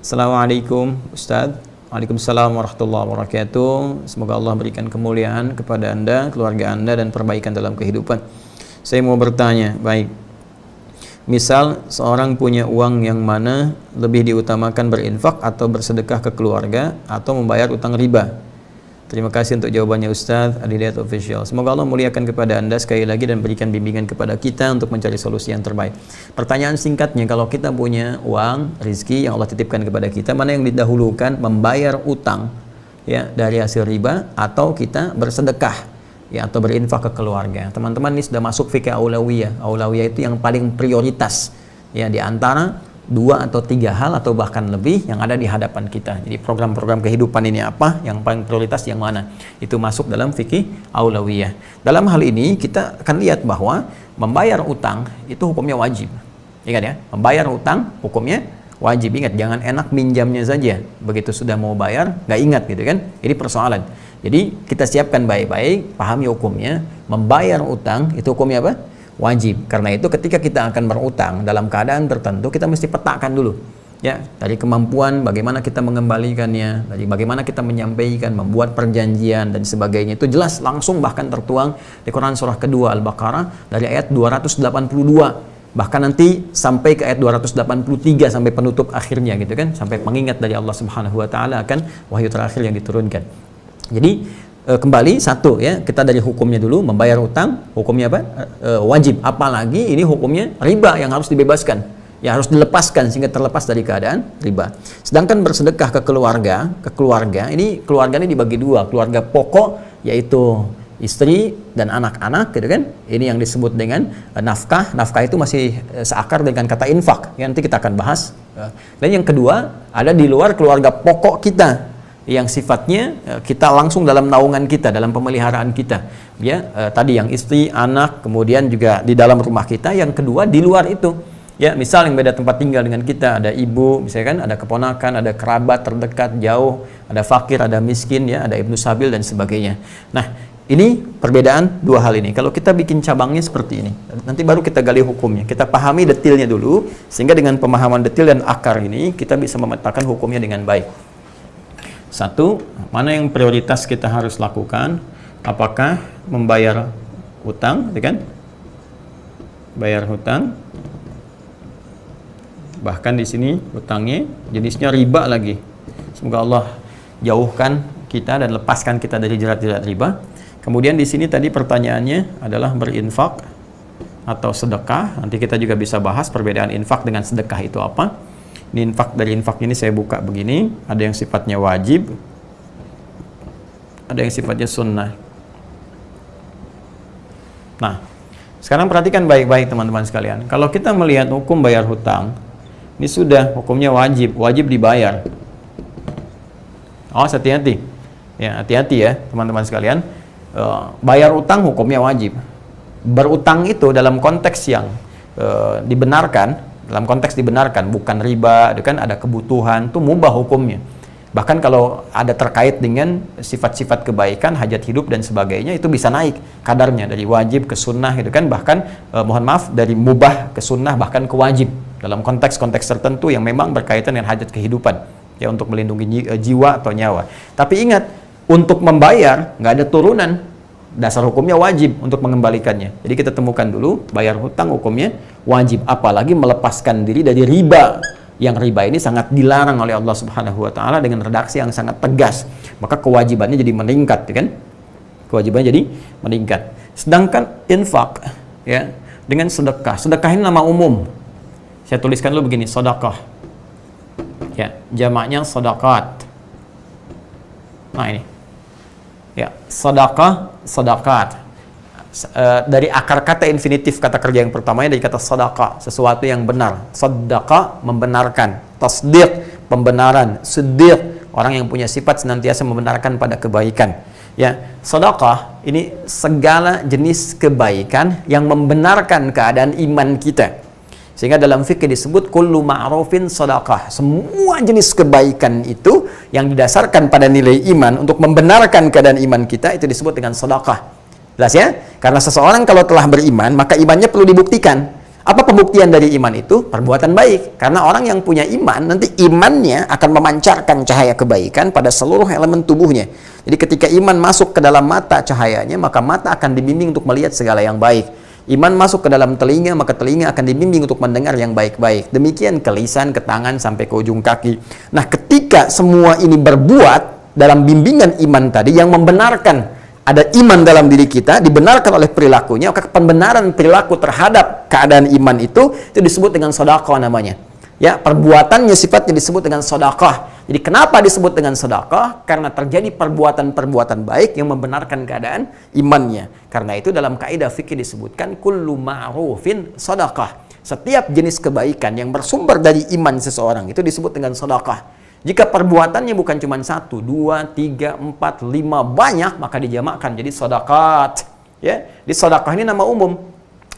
Assalamualaikum Ustadz. Waalaikumsalam warahmatullahi wabarakatuh. Semoga Allah berikan kemuliaan kepada Anda, keluarga Anda, dan perbaikan dalam kehidupan. Saya mau bertanya, baik, misal seorang punya uang yang mana lebih diutamakan berinfak atau bersedekah ke keluarga atau membayar utang riba? Terima kasih untuk jawabannya Ustadz Adhidayat Official. Semoga Allah muliakan kepada Anda sekali lagi dan berikan bimbingan kepada kita untuk mencari solusi yang terbaik. Pertanyaan singkatnya, kalau kita punya uang, rizki yang Allah titipkan kepada kita, mana yang didahulukan, membayar utang ya dari hasil riba atau kita bersedekah ya atau berinfak ke keluarga? Teman-teman, ini sudah masuk fikih aulawiyah. Aulawiyah itu yang paling prioritas ya di antara 2 atau 3 hal atau bahkan lebih yang ada di hadapan kita. Jadi program-program kehidupan ini apa, yang paling prioritas yang mana, itu masuk dalam fikih aulawiyah. Dalam hal ini kita akan lihat bahwa membayar utang itu hukumnya wajib. Ingat ya, membayar utang hukumnya wajib. Ingat, jangan enak minjamnya saja, begitu sudah mau bayar nggak ingat gitu kan. Ini persoalan. Jadi kita siapkan baik-baik, pahami hukumnya. Membayar utang itu hukumnya apa? Wajib. Karena itu ketika kita akan berutang dalam keadaan tertentu, kita mesti petakan dulu ya, dari kemampuan bagaimana kita mengembalikannya, dari bagaimana kita menyampaikan, membuat perjanjian dan sebagainya. Itu jelas langsung bahkan tertuang di Quran surah kedua Al-Baqarah dari ayat 282, bahkan nanti sampai ke ayat 283 sampai penutup akhirnya gitu kan, sampai mengingat dari Allah Subhanahu wa taala akan wahyu terakhir yang diturunkan. Jadi kembali satu ya, kita dari hukumnya dulu. Membayar utang hukumnya apa? Wajib. Apalagi ini hukumnya riba yang harus dibebaskan ya, harus dilepaskan sehingga terlepas dari keadaan riba. Sedangkan bersedekah ke keluarga, ini keluarga ini dibagi 2, keluarga pokok yaitu istri dan anak-anak gitu kan. Ini yang disebut dengan nafkah. Nafkah itu masih seakar dengan kata infak ya, nanti kita akan bahas. Dan yang kedua, ada di luar keluarga pokok kita yang sifatnya kita langsung dalam naungan kita, dalam pemeliharaan kita ya, tadi yang istri, anak, kemudian juga di dalam rumah kita. Yang kedua di luar itu ya, misal yang beda tempat tinggal dengan kita, ada ibu misalkan, ada keponakan, ada kerabat terdekat jauh, ada fakir, ada miskin ya, ada ibnu sabil dan sebagainya. Nah, ini perbedaan 2 hal ini. Kalau kita bikin cabangnya seperti ini, nanti baru kita gali hukumnya, kita pahami detailnya dulu, sehingga dengan pemahaman detail dan akar ini kita bisa memetakan hukumnya dengan baik. Satu, mana yang prioritas kita harus lakukan? Apakah membayar hutang, ya kan? Bayar hutang. Bahkan di sini hutangnya jenisnya riba lagi. Semoga Allah jauhkan kita dan lepaskan kita dari jerat-jerat riba. Kemudian di sini tadi pertanyaannya adalah berinfak atau sedekah. Nanti kita juga bisa bahas perbedaan infak dengan sedekah itu apa. Ini infak, dari infak ini saya buka begini, ada yang sifatnya wajib, ada yang sifatnya sunnah. Nah, sekarang perhatikan baik-baik teman-teman sekalian. Kalau kita melihat hukum bayar hutang, ini sudah hukumnya wajib, wajib dibayar. Awas, hati-hati ya, hati-hati ya teman-teman sekalian. Bayar utang hukumnya wajib. Berutang itu dalam konteks yang dibenarkan, dalam konteks dibenarkan, bukan riba, itu kan ada kebutuhan, itu mubah hukumnya. Bahkan kalau ada terkait dengan sifat-sifat kebaikan, hajat hidup dan sebagainya, itu bisa naik kadarnya dari wajib ke sunnah gitu kan, bahkan mohon maaf, dari mubah ke sunnah bahkan ke wajib dalam konteks-konteks tertentu yang memang berkaitan dengan hajat kehidupan ya, untuk melindungi jiwa atau nyawa. Tapi ingat, untuk membayar nggak ada turunan, dasar hukumnya wajib untuk mengembalikannya. Jadi kita temukan dulu, bayar hutang hukumnya wajib, apalagi melepaskan diri dari riba, yang riba ini sangat dilarang oleh Allah Subhanahu wa taala dengan redaksi yang sangat tegas. Maka kewajibannya jadi meningkat ya kan? Kewajibannya jadi meningkat. Sedangkan infak ya, dengan sedekah. Sedekah ini nama umum. Saya tuliskan dulu begini, sedekah. Ya, jamaknya sedekah. Nah, ini. Ya, sedekah, sedekah. Dari akar kata infinitif kata kerja yang pertamanya dari kata sedekah, sesuatu yang benar. Sedekah membenarkan, tasdiq pembenaran, siddiq orang yang punya sifat senantiasa membenarkan pada kebaikan. Ya, sedekah ini segala jenis kebaikan yang membenarkan keadaan iman kita. Sehingga dalam fikih disebut kullu ma'rufin sedekah. Semua jenis kebaikan itu yang didasarkan pada nilai iman untuk membenarkan keadaan iman kita, itu disebut dengan sedekah. Jelas ya? Karena seseorang kalau telah beriman, maka imannya perlu dibuktikan. Apa pembuktian dari iman itu? Perbuatan baik. Karena orang yang punya iman, nanti imannya akan memancarkan cahaya kebaikan pada seluruh elemen tubuhnya. Jadi ketika iman masuk ke dalam mata cahayanya, maka mata akan dibimbing untuk melihat segala yang baik. Iman masuk ke dalam telinga, maka telinga akan dibimbing untuk mendengar yang baik-baik. Demikian ke lisan, ke tangan, sampai ke ujung kaki. Nah, ketika semua ini berbuat dalam bimbingan iman tadi yang membenarkan ada iman dalam diri kita, dibenarkan oleh perilakunya, maka pembenaran perilaku terhadap keadaan iman itu disebut dengan sedekah namanya. Ya, perbuatannya sifatnya disebut dengan sedekah. Jadi kenapa disebut dengan sedekah? Karena terjadi perbuatan-perbuatan baik yang membenarkan keadaan imannya. Karena itu dalam kaidah fikih disebutkan kullu ma'rufin sedekah. Setiap jenis kebaikan yang bersumber dari iman seseorang itu disebut dengan sedekah. Jika perbuatannya bukan cuma 1, 2, 3, 4, 5 banyak, maka dijamakkan jadi sedekah. Ya, di sedekah ini nama umum.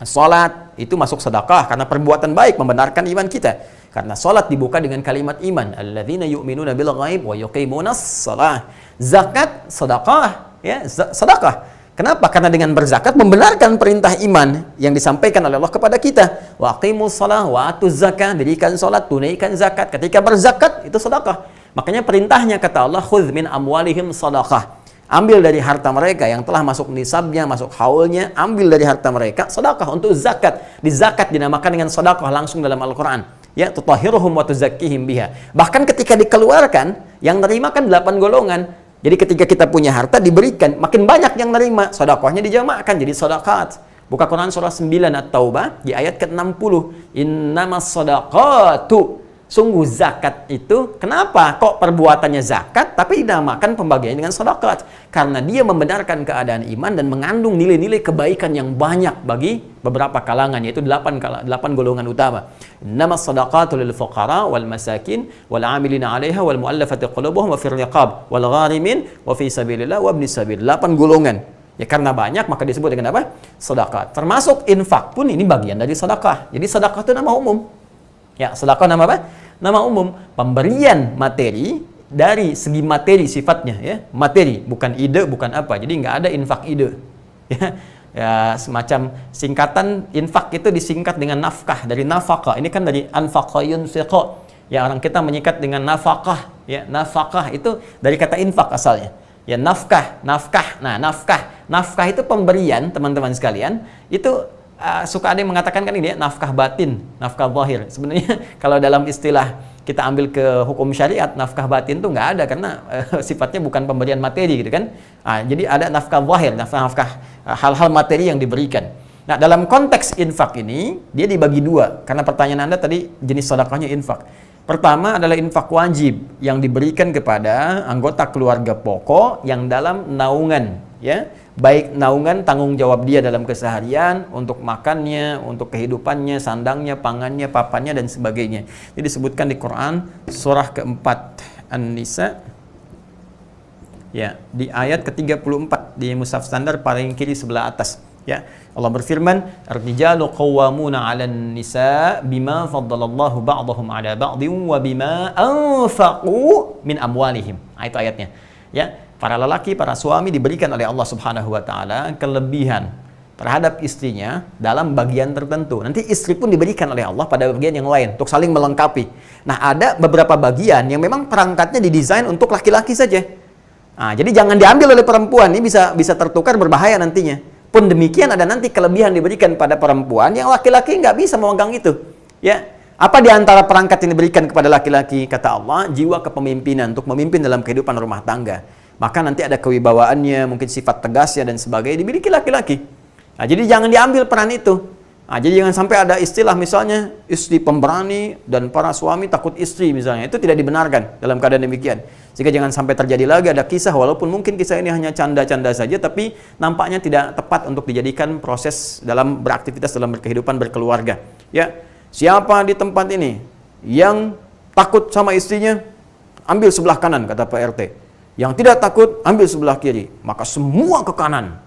Salat itu masuk sedekah karena perbuatan baik membenarkan iman kita. Karena salat dibuka dengan kalimat iman, alladzina yu'minuna bil ghaib wa yuqimunas shalah. Zakat sedekah, ya, sedekah. Kenapa? Karena dengan berzakat membenarkan perintah iman yang disampaikan oleh Allah kepada kita. Wa aqimus shalah wa atuz zakah, dirikan salat, tunaikan zakat. Ketika berzakat itu sedekah. Makanya perintahnya kata Allah, khudz min amwalihim sadaqah. Ambil dari harta mereka yang telah masuk nisabnya, masuk haulnya, ambil dari harta mereka sedekah untuk zakat. Di zakat dinamakan dengan sedekah langsung dalam Al-Qur'an. Ya, tutahhiruhum wa tuzakkihim biha. Bahkan ketika dikeluarkan, yang nerima kan 8 golongan. Jadi ketika kita punya harta diberikan, makin banyak yang nerima, sedekahnya dijamakkan jadi sedekah. Buka Quran surah 9 At-Taubah di ayat ke-60. Innamas shadaqatu. Sungguh zakat itu, kenapa kok perbuatannya zakat tapi dinamakan pembagiannya dengan sedekah? Karena dia membenarkan keadaan iman dan mengandung nilai-nilai kebaikan yang banyak bagi beberapa kalangan, yaitu 8 golongan utama. Innamas shadaqatu lil fuqara wal masakin wal 'amilina 'alaiha wal mu'allafati qulubuhum wa fir riqab wal gharimin wa fi sabilillah wa ibnis sabil. 8 golongan. Ya, karena banyak maka disebut dengan apa? Sedekah. Termasuk infak pun ini bagian dari sedekah. Jadi sedekah itu nama umum. Ya, sedekah nama apa? Nama umum. Pemberian materi dari segi materi sifatnya, ya. Materi, bukan ide, bukan apa. Jadi nggak ada infak ide. Ya, ya, semacam singkatan infak itu disingkat dengan nafkah, dari nafkah. Ini kan dari anfaqa yunfiqu. Ya, orang kita menyikat dengan nafkah. Ya, nafkah itu dari kata infak asalnya. Ya, nafkah. Nah, nafkah itu pemberian, teman-teman sekalian. Itu suka ada yang mengatakan kan ini ya, nafkah batin, nafkah zahir. Sebenarnya kalau dalam istilah kita ambil ke hukum syariat, nafkah batin tuh nggak ada karena sifatnya bukan pemberian materi gitu kan. Jadi ada nafkah zahir, nafkah hal-hal materi yang diberikan. Nah, dalam konteks infak ini dia dibagi dua karena pertanyaan Anda tadi jenis sedekahnya infak. Pertama adalah infak wajib yang diberikan kepada anggota keluarga pokok yang dalam naungan, ya. Baik naungan tanggung jawab dia dalam keseharian, untuk makannya, untuk kehidupannya, sandangnya, pangannya, papannya, dan sebagainya. Ini disebutkan di Quran, surah keempat, An-Nisa, ya, di ayat ke-34, di mushaf standar paling kiri sebelah atas. Ya, Allah berfirman, "Ar-rijalu qawwamuna 'alan nisa bima faddalallahu ba'dahum 'ala ba'din wa bima anfaqu min amwalihim." Itu ayatnya. Ya, para lelaki, para suami diberikan oleh Allah Subhanahu wa taala kelebihan terhadap istrinya dalam bagian tertentu. Nanti istri pun diberikan oleh Allah pada bagian yang lain untuk saling melengkapi. Nah, ada beberapa bagian yang memang perangkatnya didesain untuk laki-laki saja. Jadi jangan diambil oleh perempuan, ini bisa tertukar, berbahaya nantinya. Pun demikian ada nanti kelebihan diberikan pada perempuan yang laki-laki nggak bisa memegang itu. Ya, apa di antara perangkat yang diberikan kepada laki-laki? Kata Allah, jiwa kepemimpinan untuk memimpin dalam kehidupan rumah tangga. Maka nanti ada kewibawaannya, mungkin sifat tegasnya dan sebagainya dimiliki laki-laki. Nah, jadi jangan diambil peran itu. Nah, jadi jangan sampai ada istilah misalnya istri pemberani dan para suami takut istri misalnya. Itu tidak dibenarkan dalam keadaan demikian. Sehingga jangan sampai terjadi lagi ada kisah, walaupun mungkin kisah ini hanya canda-canda saja, tapi nampaknya tidak tepat untuk dijadikan proses dalam beraktivitas dalam kehidupan berkeluarga. Ya, siapa di tempat ini yang takut sama istrinya, ambil sebelah kanan, kata Pak RT. Yang tidak takut, ambil sebelah kiri. Maka semua ke kanan.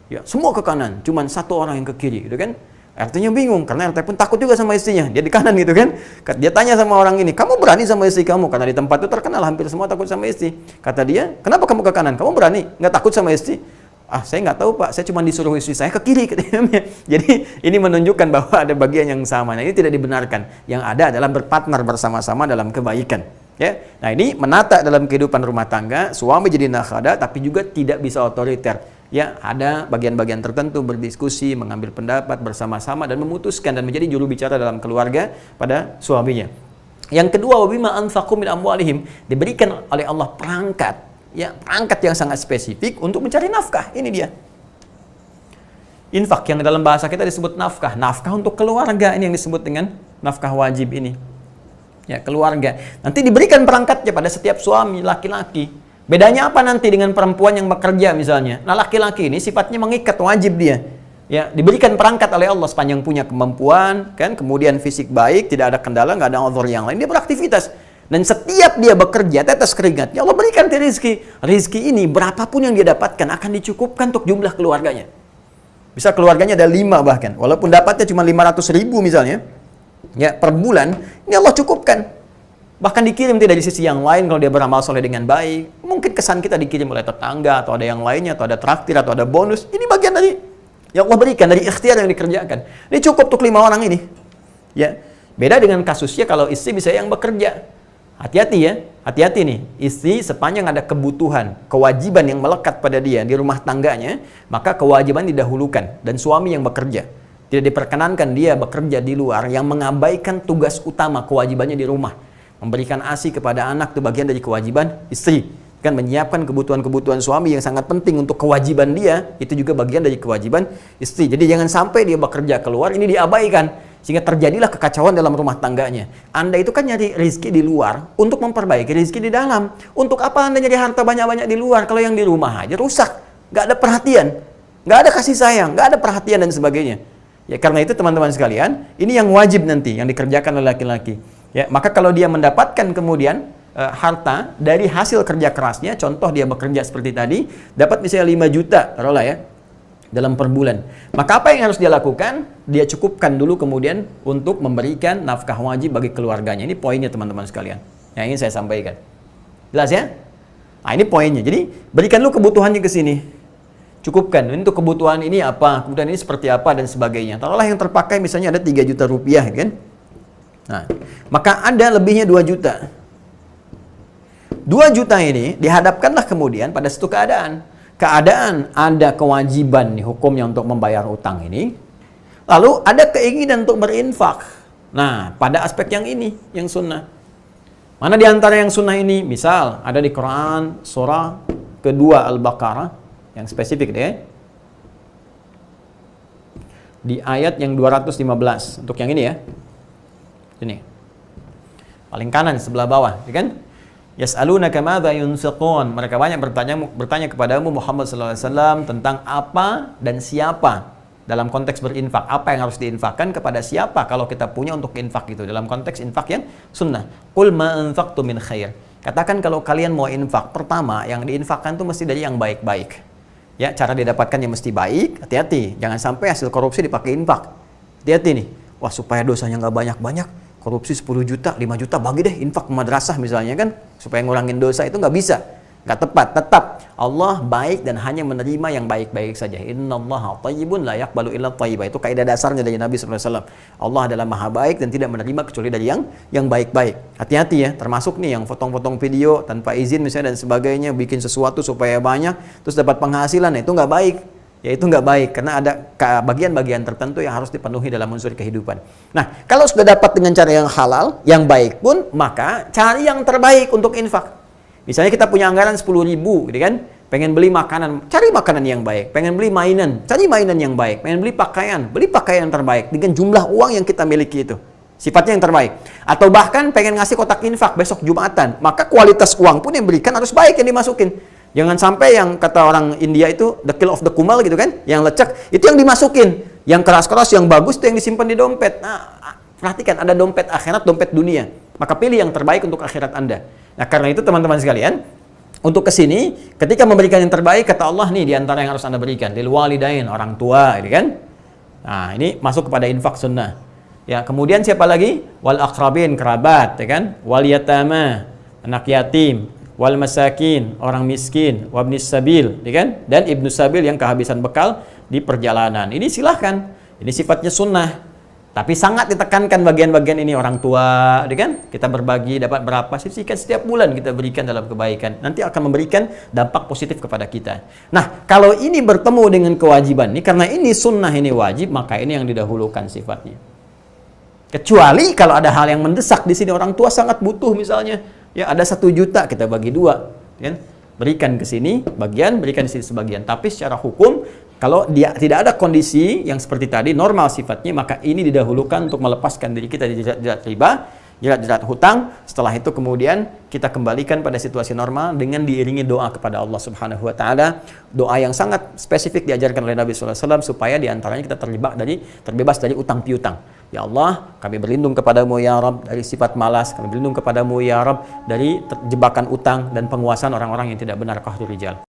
Ya, semua ke kanan. Cuman satu orang yang ke kiri, gitu kan? RT-nya bingung, karena RT pun takut juga sama istrinya. Dia di kanan gitu kan. Dia tanya sama orang ini, kamu berani sama istri kamu? Karena di tempat itu terkenal hampir semua takut sama istri. Kata dia, kenapa kamu ke kanan? Kamu berani? Nggak takut sama istri? Saya nggak tahu Pak, saya cuma disuruh istri saya ke kiri. Jadi ini menunjukkan bahwa ada bagian yang sama. Nah, ini tidak dibenarkan. Yang ada adalah berpartner bersama-sama dalam kebaikan. Ya, nah ini menata dalam kehidupan rumah tangga, suami jadi nakhoda, tapi juga tidak bisa otoriter. Ya, ada bagian-bagian tertentu berdiskusi, mengambil pendapat bersama-sama dan memutuskan dan menjadi juru bicara dalam keluarga pada suaminya. Yang kedua, wabima anfaqu min amwalihim, diberikan oleh Allah perangkat. Ya, perangkat yang sangat spesifik untuk mencari nafkah. Ini dia. Infak yang dalam bahasa kita disebut nafkah. Nafkah untuk keluarga, ini yang disebut dengan nafkah wajib ini. Ya, keluarga. Nanti diberikan perangkatnya pada setiap suami laki-laki. Bedanya apa nanti dengan perempuan yang bekerja misalnya? Nah, laki-laki ini sifatnya mengikat, wajib dia. Ya, diberikan perangkat oleh Allah sepanjang punya kemampuan, kan? Kemudian fisik baik, tidak ada kendala, nggak ada uzur yang lain, dia beraktivitas. Dan setiap dia bekerja, tetes keringatnya, Allah berikan dia rizki. Rizki ini, berapapun yang dia dapatkan, akan dicukupkan untuk jumlah keluarganya. Bisa keluarganya ada 5 bahkan. Walaupun dapatnya cuma 500.000 misalnya, ya per bulan, ini Allah cukupkan. Bahkan dikirim tidak dari sisi yang lain kalau dia beramal soleh dengan baik. Mungkin kesan kita dikirim oleh tetangga, atau ada yang lainnya, atau ada traktir, atau ada bonus. Ini bagian dari yang Allah berikan, dari ikhtiar yang dikerjakan. Ini cukup untuk 5 orang ini. Ya, beda dengan kasusnya kalau istri bisa yang bekerja. Hati-hati ya, hati-hati nih. Istri sepanjang ada kebutuhan, kewajiban yang melekat pada dia di rumah tangganya, maka kewajiban didahulukan. Dan suami yang bekerja. Tidak diperkenankan dia bekerja di luar yang mengabaikan tugas utama kewajibannya di rumah. Memberikan ASI kepada anak itu bagian dari kewajiban istri. Kan menyiapkan kebutuhan-kebutuhan suami yang sangat penting untuk kewajiban dia, itu juga bagian dari kewajiban istri. Jadi jangan sampai dia bekerja keluar, ini diabaikan. Sehingga terjadilah kekacauan dalam rumah tangganya. Anda itu kan nyari rezeki di luar untuk memperbaiki rezeki di dalam. Untuk apa Anda nyari harta banyak-banyak di luar kalau yang di rumah aja rusak? Gak ada perhatian, gak ada kasih sayang, gak ada perhatian dan sebagainya. Ya, karena itu teman-teman sekalian, ini yang wajib nanti yang dikerjakan oleh laki-laki. Ya, maka kalau dia mendapatkan kemudian harta dari hasil kerja kerasnya, contoh dia bekerja seperti tadi, dapat misalnya 5 juta, taruhlah ya, dalam per bulan. Maka apa yang harus dia lakukan? Dia cukupkan dulu kemudian untuk memberikan nafkah wajib bagi keluarganya. Ini poinnya teman-teman sekalian yang ingin saya sampaikan. Jelas ya? Nah, ini poinnya. Jadi berikan dulu kebutuhannya ke sini. Cukupkan. Untuk kebutuhan ini apa? Kemudian ini seperti apa dan sebagainya. Taruhlah yang terpakai misalnya ada 3 juta rupiah kan? Nah, maka ada lebihnya 2 juta. 2 juta ini dihadapkanlah kemudian pada satu keadaan. Keadaan ada kewajiban nih hukumnya untuk membayar utang ini, lalu ada keinginan untuk berinfak. Nah, pada aspek yang ini, yang sunnah. Mana di antara yang sunnah ini? Misal, ada di Quran surah kedua Al-Baqarah, yang spesifik deh. Di ayat yang 215, untuk yang ini ya. Ini. Paling kanan sebelah bawah, ya kan? Yas'alunaka madza yunfiqun. Mereka banyak bertanya kepadamu Muhammad sallallahu alaihi wasallam tentang apa dan siapa dalam konteks berinfak. Apa yang harus diinfakkan kepada siapa kalau kita punya untuk infak itu dalam konteks infak yang sunnah. Qul ma anfaqtu min khair. Katakan kalau kalian mau infak, pertama yang diinfakkan itu mesti dari yang baik-baik. Ya, cara didapatkannya mesti baik. Hati-hati, jangan sampai hasil korupsi dipakai infak. Hati-hati nih. Wah, supaya dosanya nggak banyak-banyak, korupsi 10 juta, 5 juta bagi deh infak ke madrasah misalnya kan, supaya ngurangin dosa, itu nggak bisa, nggak tepat. Tetap Allah baik dan hanya menerima yang baik-baik saja. Innallaha thayyibun la yaqbalu illa thayyiba. Itu kaidah dasarnya dari Nabi SAW. Allah adalah maha baik dan tidak menerima kecuali dari yang baik-baik. Hati-hati ya, termasuk nih yang potong-potong video tanpa izin misalnya dan sebagainya, bikin sesuatu supaya banyak terus dapat penghasilan, itu nggak baik. Ya, itu nggak baik karena ada bagian-bagian tertentu yang harus dipenuhi dalam unsur kehidupan. Nah, kalau sudah dapat dengan cara yang halal, yang baik pun, maka cari yang terbaik untuk infak. Misalnya kita punya anggaran 10.000, gitu kan? Pengen beli makanan, cari makanan yang baik. Pengen beli mainan, cari mainan yang baik. Pengen beli pakaian yang terbaik dengan jumlah uang yang kita miliki itu. Sifatnya yang terbaik. Atau bahkan pengen ngasih kotak infak besok Jumatan, maka kualitas uang pun yang berikan harus baik yang dimasukin. Jangan sampai yang kata orang India itu the kill of the kumal gitu kan, yang lecek itu yang dimasukin, yang keras-keras, yang bagus itu yang disimpan di dompet. Nah, perhatikan, ada dompet akhirat, dompet dunia. Maka pilih yang terbaik untuk akhirat Anda. Nah, karena itu teman-teman sekalian, untuk kesini, ketika memberikan yang terbaik, kata Allah nih, di antara yang harus Anda berikan, lil walidain, orang tua, gitu kan. Nah, ini masuk kepada infak sunnah. Ya, kemudian siapa lagi? Wal aqrabin, kerabat, ya kan? Wal yatama, anak yatim. wal masakin, orang miskin, wabnis sabil, ya kan? Dan ibnu sabil yang kehabisan bekal di perjalanan. Ini silahkan. Ini sifatnya sunnah. Tapi sangat ditekankan bagian-bagian ini orang tua, ya kan? Kita berbagi dapat berapa, sisihkan setiap bulan kita berikan dalam kebaikan. Nanti akan memberikan dampak positif kepada kita. Nah, kalau ini bertemu dengan kewajiban ini, karena ini sunnah, ini wajib, maka ini yang didahulukan sifatnya. Kecuali kalau ada hal yang mendesak di sini, orang tua sangat butuh misalnya, ya ada 1 juta kita bagi 2, kan? Berikan ke sini bagian, berikan di sini sebagian. Tapi secara hukum, kalau dia tidak ada kondisi yang seperti tadi, normal sifatnya, maka ini didahulukan untuk melepaskan diri kita dari jerat riba, jerat hutang. Setelah itu kemudian kita kembalikan pada situasi normal dengan diiringi doa kepada Allah Subhanahu wa taala. Doa yang sangat spesifik diajarkan oleh Nabi sallallahu alaihi wasallam supaya diantaranya kita terbebas dari utang piutang. Ya Allah, kami berlindung kepadamu ya Rabb dari sifat malas, kami berlindung kepadamu ya Rabb dari jebakan utang dan penguasaan orang-orang yang tidak benar, qahrul rijal.